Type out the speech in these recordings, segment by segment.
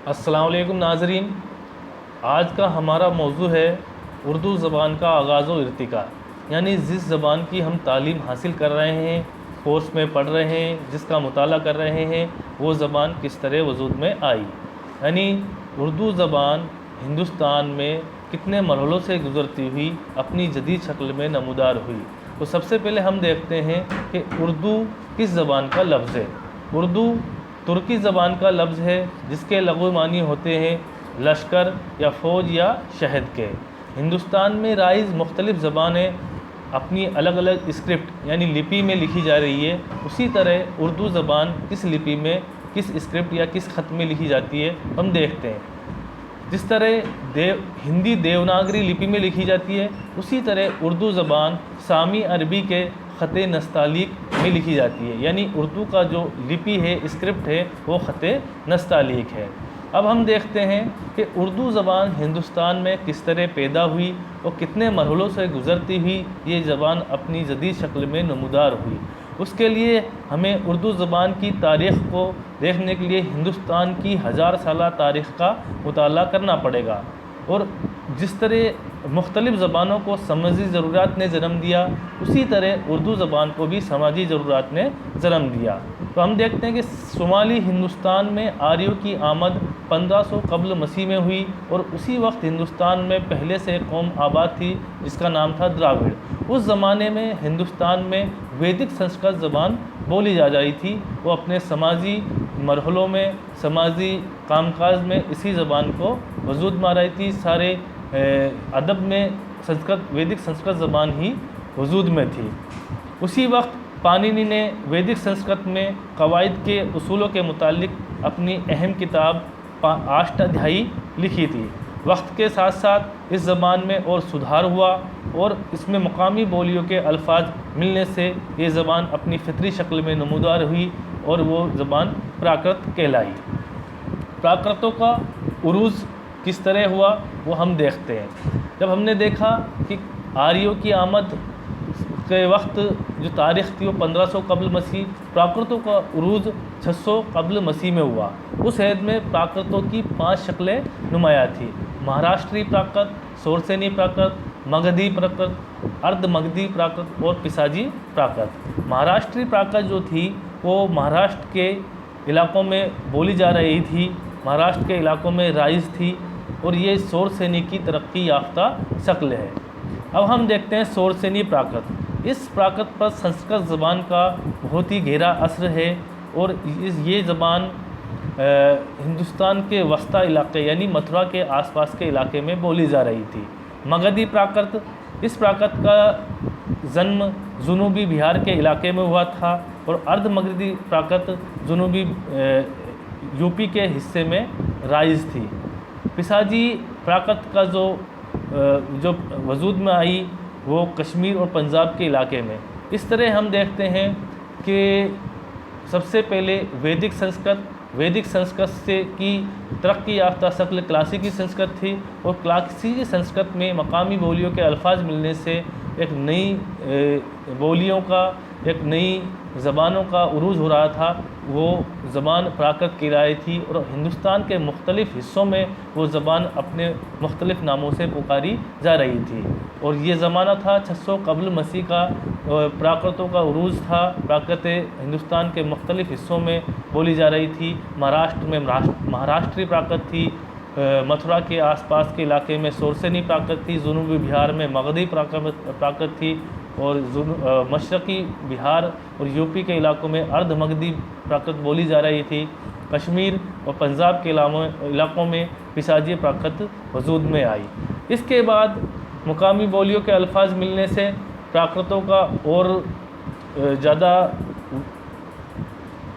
अस्सलाम वालेकुम नाज़रीन। आज का हमारा मौजू है उर्दू ज़बान का आगाज़ व इर्तिका, यानी जिस ज़बान की हम तालीम हासिल कर रहे हैं, कोर्स में पढ़ रहे हैं, जिसका मुताला कर रहे हैं, वो ज़बान किस तरह वजूद में आई। यानी उर्दू ज़बान हिंदुस्तान में कितने मरहलों से गुज़रती हुई अपनी जदीद शक्ल में नमूदार हुई। तो सबसे पहले हम देखते हैं कि उर्दू किस ज़बान का लफ्ज़ है। उर्दू तुर्की ज़बान का लफ्ज़ है जिसके लग़वी मानी होते हैं लश्कर या फ़ौज या शहद के। हिंदुस्तान में राइज मुख्तलिफ़ ज़बानें अपनी अलग अलग स्क्रिप्ट यानी लिपि में लिखी जा रही है। उसी तरह उर्दू ज़बान किस लिपि में, किस स्क्रिप्ट या किस ख़त में लिखी जाती है हम देखते हैं। जिस तरह हिंदी देवनागरी लिपि में लिखी जाती है, उसी तरह उर्दू ज़बान सामी अरबी के ख़त नस्तालीक में लिखी जाती है। यानी उर्दू का जो लिपि है, स्क्रिप्ट है, वो ख़त नस्तालीक है। अब हम देखते हैं कि उर्दू ज़बान हिंदुस्तान में किस तरह पैदा हुई और कितने मरहलों से गुज़रती हुई ये ज़बान अपनी जदीद शक्ल में नमूदार हुई। उसके लिए हमें उर्दू ज़बान की तारीख़ को देखने के लिए हिंदुस्तान की 1000 साला तारीख़ का मुताला करना पड़ेगा। और जिस तरह मुख्तलिफ़ ज़बानों को समाजी ज़रूरत ने जन्म दिया, उसी तरह उर्दू ज़बान को भी समाजी ज़रूरत ने जन्म दिया। तो हम देखते हैं कि शुमाली हिंदुस्तान में आर्यों की आमद 1500 कब्ल मसीह में हुई और उसी वक्त हिंदुस्तान में पहले से एक कौम आबाद थी जिसका नाम था द्राविड़। उस ज़माने में हिंदुस्तान में वैदिक संस्कृत ज़बान बोली जा रही थी। वो अपने समाजी मरहलों में, समाजी कामकाज में इसी ज़बान को वजूद में आ रही थी। सारे अदब में संस्कृत, वैदिक संस्कृत ज़बान ही वजूद में थी। उसी वक्त पाणिनि ने वैदिक संस्कृत में कवायद के उसूलों के मुतालिक अपनी अहम किताब अष्टाध्यायी लिखी थी। वक्त के साथ साथ इस ज़बान में और सुधार हुआ और इसमें मकामी बोलियों के अल्फाज मिलने से ये ज़बान अपनी फितरी शक्ल में नमूदार हुई और वो ज़बान प्राकृत कहलाई। प्राकृतों का उरूज किस तरह हुआ वो हम देखते हैं। जब हमने देखा कि आर्यों की आमद के वक्त जो तारीख़ थी वो 1500 कब्ल मसीह, प्राकृतों का उरूज 600 कब्ल मसीह में हुआ। उस हैद में प्राकृतों की 5 शक्लें नुमाया थी: महाराष्ट्री प्राकृत, सोरसेनी प्राकृत, मगधी प्राकृत, अर्ध मगधी प्राकृत और पिसाजी प्राकृत। महाराष्ट्री प्राकृत जो थी वो महाराष्ट्र के इलाक़ों में बोली जा रही थी, महाराष्ट्र के इलाक़ों में राइज थी और ये सोरसेनी की तरक्की याफ्ता शक्ल है। अब हम देखते हैं सोरसेनी प्राकृत। इस प्राकृत पर संस्कृत ज़बान का बहुत ही गहरा असर है और ये ज़बान हिंदुस्तान के वस्ता इलाके यानी मथुरा के आसपास के इलाके में बोली जा रही थी। मगधी प्राकृत, इस प्राकृत का जन्म जुनूबी बिहार के इलाके में हुआ था और अर्ध मगधी प्राकृत जुनूबी यूपी के हिस्से में राइज थी। पिसाजी प्राकृत का जो वजूद में आई वो कश्मीर और पंजाब के इलाके में। इस तरह हम देखते हैं कि सबसे पहले वैदिक संस्कृत से की तरक्की याफ्ता शक्ल क्लासिकी संस्कृत थी और क्लासिकी संस्कृत में मकामी बोलियों के अल्फाज मिलने से एक नई बोलियों का, एक नई ज़बानों का उरूज हो रहा था। वो ज़बान प्राकृत कहलाई थी और हिंदुस्तान के मुख्तलिफ़ हिस्सों में वो ज़बान अपने मुख्तलिफ़ नामों से पुकारी जा रही थी। और ये ज़माना था 600 कब्ल मसीह का, प्राकृतों का उरूज था। प्राकृत हिंदुस्तान के मुख्तलिफ़ हिस्सों में बोली जा रही थी। महाराष्ट्र में महाराष्ट्री प्राकृत थी, मथुरा के आसपास के इलाके में सोरसेनी प्राकृत थी, जुनूबी बिहार में मगधी प्राकृत थी और मशरक़ी बिहार और यूपी के इलाकों में अर्ध मगधी प्राकृत बोली जा रही थी। कश्मीर और पंजाब के इलाकों में पिसाजी प्राकृत वजूद में आई। इसके बाद मुकामी बोलियों के अल्फाज मिलने से प्राकृतों का और ज़्यादा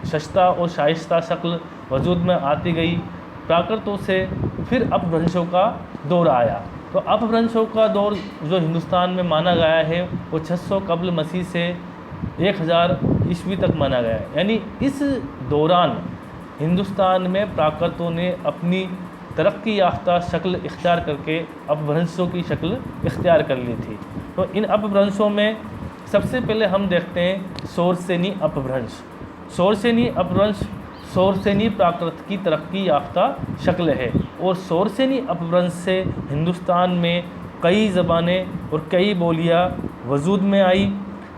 सस्ता और शाइस्ता शक्ल वजूद में आती गई। प्राकृतों से फिर अपभ्रंशों का दौर आया। तो अपभ्रंशों का दौर जो हिंदुस्तान में माना गया है वो 600 कब्ल मसीह से 1000 ईस्वी तक माना गया है। यानी इस दौरान हिंदुस्तान में प्राकृतों ने अपनी तरक्की याफ्ता शक्ल इख्तियार करके अपभ्रंशों की शक्ल इख्तियार कर ली थी। तो इन अपभ्रंशों में सबसे पहले हम देखते हैं सोरसेनी अपभ्रंश। सोरसेनी अपभ्रंश शौरसेनी प्राकृत की तरक्की याफ्ता शक्ल है। और शौरसेनी अपभ्रंश से हिंदुस्तान में कई ज़बानें और कई बोलियाँ वजूद में आई।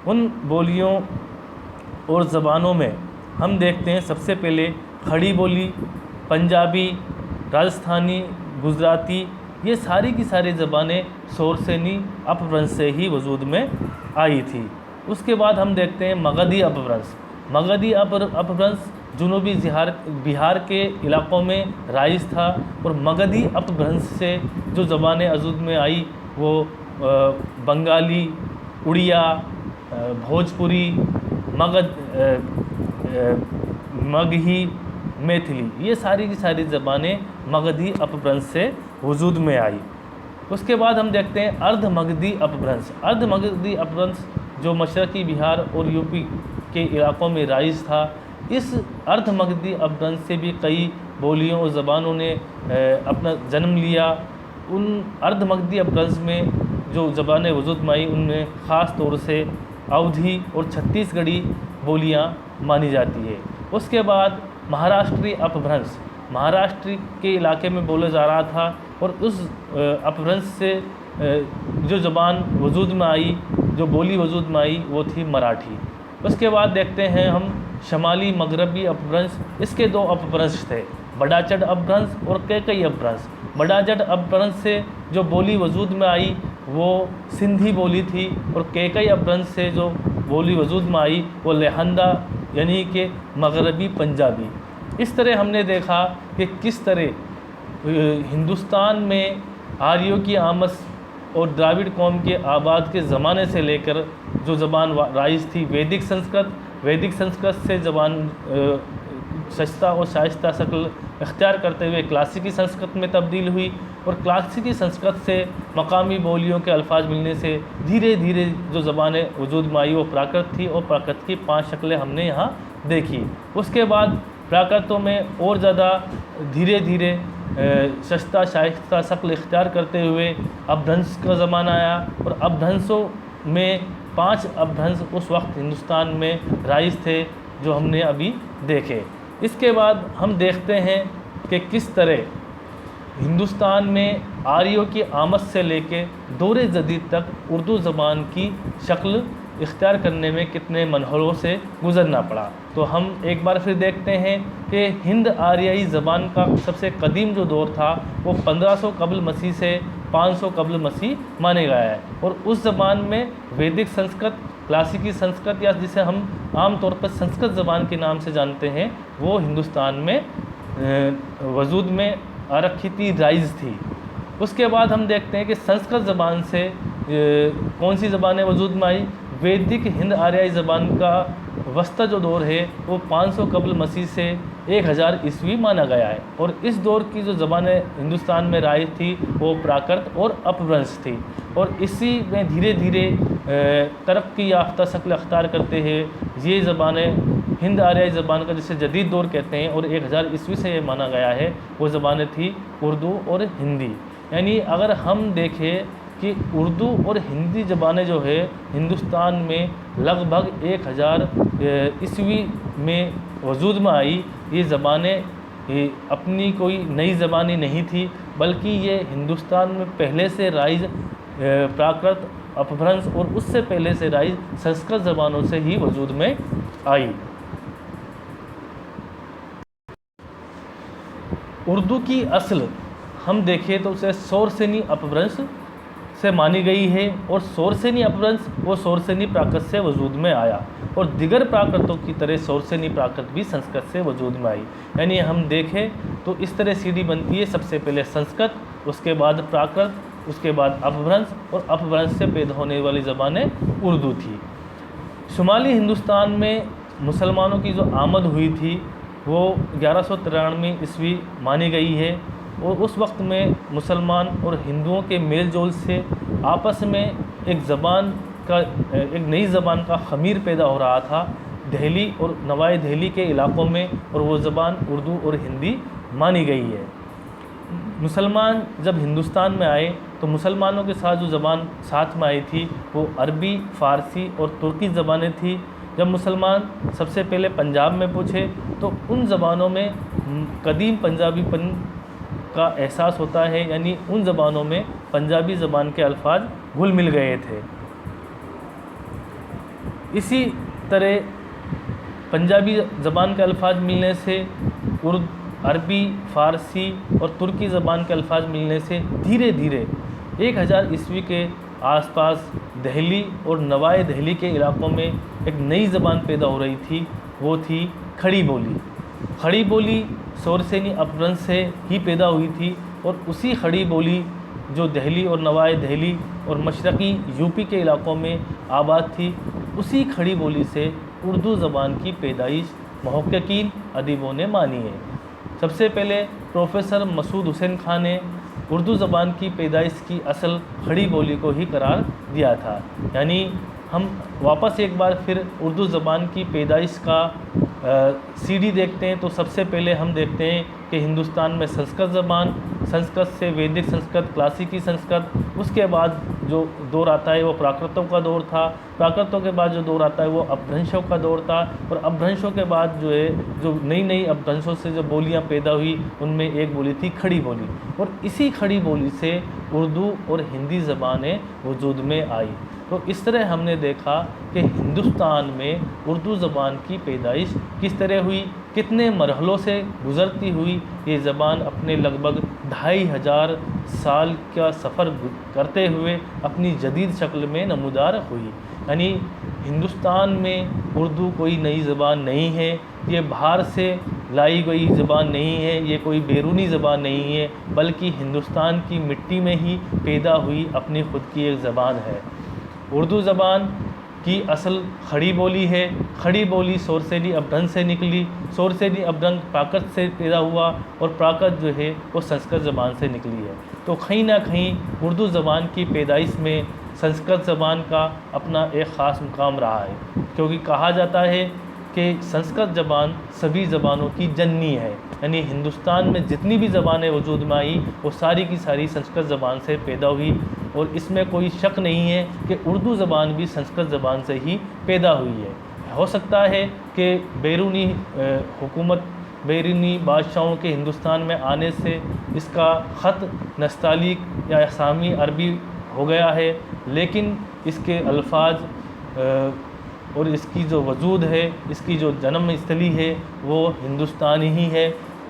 उन बोलियों और ज़बानों में हम देखते हैं सबसे पहले खड़ी बोली, पंजाबी, राजस्थानी, गुजराती, ये सारी की सारी ज़बानें शौरसेनी अपभ्रंश से ही वजूद में आई थी। उसके बाद हम देखते हैं मगधी अपभ्रंश। मगधी अपभ्रंश जुनूबी बिहार के इलाक़ों में राइज था। और मगधी अपभ्रंश से जो ज़बानें वजूद में आई वो बंगाली, उड़िया, भोजपुरी, मगही, मैथिली, ये सारी की सारी ज़बानें मगधी अपभ्रंश से वजूद में आई। उसके बाद हम देखते हैं अर्धमगधी अपभ्रंश। अर्धमगधी अपभ्रंश जो मशरक़ी बिहार और यूपी के इलाक़ों में राइज था। इस अर्धमगधी अपभ्रंश से भी कई बोलियों और ज़बानों ने अपना जन्म लिया। उन अर्धमगधी अपभ्रंश में जो ज़बानें वजूद में आई उनमें ख़ास तौर से अवधी और छत्तीसगढ़ी बोलियां मानी जाती है। उसके बाद महाराष्ट्री अपभ्रंश महाराष्ट्र के इलाके में बोला जा रहा था। और उस अपभ्रंश से जो ज़बान वजूद में आई, जो बोली वजूद में आई, वो थी मराठी। उसके बाद देखते हैं हम शमाली मगरबी अपभ्रंश। इसके दो अपभ्रंश थे, बड़ाचढ़ अपभ्रंश और कैकई अपभ्रंश। बड़ाचढ़ अपभ्रंश से जो बोली वजूद में आई वो सिंधी बोली थी। और कैकई अपभ्रंश से जो बोली वजूद में आई वो लहंदा यानी कि मगरबी पंजाबी। इस तरह हमने देखा कि किस तरह हिंदुस्तान में आर्यों की आमद और द्राविड़ कौम के आबाद के ज़माने से लेकर जो ज़बान राइज थी वैदिक संस्कृत से ज़बान सस्ता और शाइस्ता शक्ल इख्तियार करते हुए क्लासिकी संस्कृत में तब्दील हुई। और क्लासिकी संस्कृत से मकामी बोलियों के अल्फाज मिलने से धीरे धीरे जो ज़बानें वजूद में आई वो प्राकृत थी। और प्राकृत की 5 शक्लें हमने यहाँ देखी। उसके बाद प्राकृतों में और ज़्यादा धीरे धीरे सस्ता शाइस्ता शक्ल इख्तियार करते हुए अपभ्रंश का ज़माना आया। और अपभ्रंशों में 5 अपभ्रंश उस वक्त हिंदुस्तान में राइज थे जो हमने अभी देखे। इसके बाद हम देखते हैं कि किस तरह हिंदुस्तान में आर्यों की आमद से लेके दौरे जदीद तक उर्दू ज़बान की शक्ल इख्तियार करने में कितने मनहलों से गुज़रना पड़ा। तो हम एक बार फिर देखते हैं कि हिंद आर्याई ज़बान का सबसे कदीम जो दौर था वो 1500 कबल मसीह से 500 कबल मसीह माने गया है। और उस ज़बान में वैदिक संस्कृत, क्लासिकी संस्कृत या जिसे हम आम तौर पर संस्कृत ज़बान के नाम से जानते हैं वो हिंदुस्तान में वजूद में आ रखी थी, राइज थी। उसके बाद हम देखते हैं कि संस्कृत ज़बान से कौन सी ज़बानें वजूद में आई। वैदिक हिंद आर्याई ज़बान का वस्ता जो दौर है वो 500 कबल मसीह से 1000 ईस्वी माना गया है। और इस दौर की जो ज़बानें हिंदुस्तान में राइज थी वो प्राकृत और अपभ्रंश थी। और इसी में धीरे धीरे तरक्की याफ्ता शक्ल अख्तियार करते हैं ये ज़बानें हिंद आर्याई ज़बान का जिसे जदीद दौर कहते हैं और 1000 ईस्वी से ये माना गया है वो ज़बानें थी उर्दू और हिंदी। यानी अगर हम देखें कि उर्दू और हिंदी ज़बानें जो है हिंदुस्तान में लगभग 1000 ईस्वी में वजूद में आई। ये ज़बानें अपनी कोई नई ज़बानें नहीं थी बल्कि ये हिंदुस्तान में पहले से राइज प्राकृत, अपभ्रंश और उससे पहले से राइज संस्कृत ज़बानों से ही वजूद में आई। उर्दू की असल हम देखें तो उसे शौरसेनी अपभ्रंश से मानी गई है। और शौरसेनी अपभ्रंश वो शौरसेनी प्राकृत से वजूद में आया। और दिगर प्राकृतों की तरह शौरसेनी प्राकृत भी संस्कृत से वजूद में आई। यानी हम देखें तो इस तरह सीढ़ी बनती है, सबसे पहले संस्कृत, उसके बाद प्राकृत, उसके बाद अपभ्रंश और अपभ्रंश से पैदा होने वाली ज़बानें उर्दू थी। शुमाली हिंदुस्तान में मुसलमानों की जो आमद हुई थी वो 1193 ईस्वी मानी गई है। और उस वक्त में मुसलमान और हिंदुओं के मेल जोल से आपस में एक नई ज़बान का ख़मीर पैदा हो रहा था दिल्ली और नवाई दिल्ली के इलाक़ों में। और वो ज़बान उर्दू और हिंदी मानी गई है। मुसलमान जब हिंदुस्तान में आए तो मुसलमानों के साथ जो ज़बान साथ में आई थी वो अरबी, फ़ारसी और तुर्की ज़बानें थी। जब मुसलमान सबसे पहले पंजाब में पहुँचे तो उन ज़बानों में कदीम पंजाबीपन का एहसास होता है, यानी उन ज़बानों में पंजाबी ज़बान के अल्फाज घुल मिल गए थे। इसी तरह पंजाबी ज़बान के अल्फाज मिलने से उर्दू, अरबी, फ़ारसी और तुर्की ज़बान के अल्फाज मिलने से धीरे धीरे 1000 ईस्वी के आसपास दिल्ली और नवाए दिल्ली के इलाक़ों में एक नई ज़बान पैदा हो रही थी, वो थी खड़ी बोली। खड़ी बोली सोरसेनी अपभ्रंश से ही पैदा हुई थी और उसी खड़ी बोली जो दिल्ली और नवाए दिल्ली और मशरक़ी यूपी के इलाक़ों में आबाद थी, उसी खड़ी बोली से उर्दू ज़बान की पैदाइश मुहक्किकीन अदीबों ने मानी है। सबसे पहले प्रोफेसर मसूद हुसैन खान ने उर्दू ज़बान की पैदाइश की असल खड़ी बोली को ही करार दिया था। यानी हम वापस एक बार फिर उर्दू ज़बान की पैदाइश का सीडी देखते हैं तो सबसे पहले हम देखते हैं कि हिंदुस्तान में संस्कृत ज़बान, संस्कृत से वैदिक संस्कृत, क्लासिकी संस्कृत, उसके बाद जो दौर आता है वो प्राकृतों का दौर था, प्राकृतों के बाद जो दौर आता है वो अपभ्रंशों का दौर था, और अपभ्रंशों के बाद जो है जो नई नई अपभ्रंशों से जो बोलियां पैदा हुई उनमें एक बोली थी खड़ी बोली, और इसी खड़ी बोली से उर्दू और हिंदी ज़बानें वजूद में आई। तो इस तरह हमने देखा कि हिंदुस्तान में उर्दू ज़बान की पैदाइश किस तरह हुई, कितने मरहलों से गुज़रती हुई ये ज़बान अपने लगभग 2500 साल का सफ़र करते हुए अपनी जदीद शक्ल में नमूदार हुई। यानी हिंदुस्तान में उर्दू कोई नई ज़बान नहीं है, ये बाहर से लाई गई ज़बान नहीं है, ये कोई बैरूनी ज़बान नहीं है, बल्कि हिंदुस्तान की मिट्टी में ही पैदा हुई अपनी ख़ुद की एक ज़बान है। उर्दू ज़बान की असल खड़ी बोली है। खड़ी बोली सोरसेनी अपभ्रंश से निकली, सोरसेनी अपभ्रंश प्राकृत से पैदा हुआ और प्राकृत जो है वो संस्कृत ज़बान से निकली है। तो कहीं ना कहीं उर्दू ज़बान की पैदाइश में संस्कृत ज़बान का अपना एक ख़ास मुकाम रहा है, क्योंकि कहा जाता है कि संस्कृत ज़बान सभी ज़बानों की जननी है। यानी हिंदुस्तान में जितनी भी ज़बानें वजूद में आई वो सारी की सारी संस्कृत ज़बान से पैदा हुई, और इसमें कोई शक नहीं है कि उर्दू ज़बान भी संस्कृत ज़बान से ही पैदा हुई है। हो सकता है कि बैरूनी हुकूमत, बैरूनी बादशाहों के हिंदुस्तान में आने से इसका ख़त नस्तालिक या असामी अरबी हो गया है, लेकिन इसके अल्फाज और इसकी जो वजूद है, इसकी जो जन्म स्थली है वो हिंदुस्तान ही है,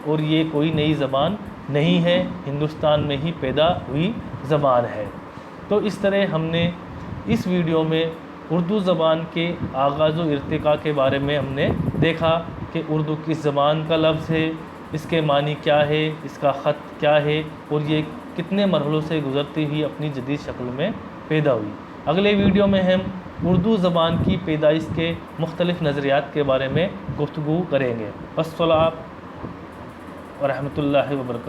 और ये कोई नई ज़बान नहीं है, हिंदुस्तान में ही पैदा हुई ज़बान है। तो इस तरह हमने इस वीडियो में उर्दू ज़बान के आगाज़ व इर्तिका के बारे में हमने देखा कि उर्दू किस ज़बान का लफ्ज़ है, इसके मानी क्या है, इसका ख़त क्या है, और ये कितने मरहलों से गुज़रती हुई अपनी जदीद शक्ल में पैदा हुई। अगले वीडियो में हम उर्दू ज़बान की पैदाइश के मुख्तलिफ़ नज़रियात के बारे में गुफ्तगू करेंगे। अस्सलाम व रहमतुल्लाहि व बरकातहू।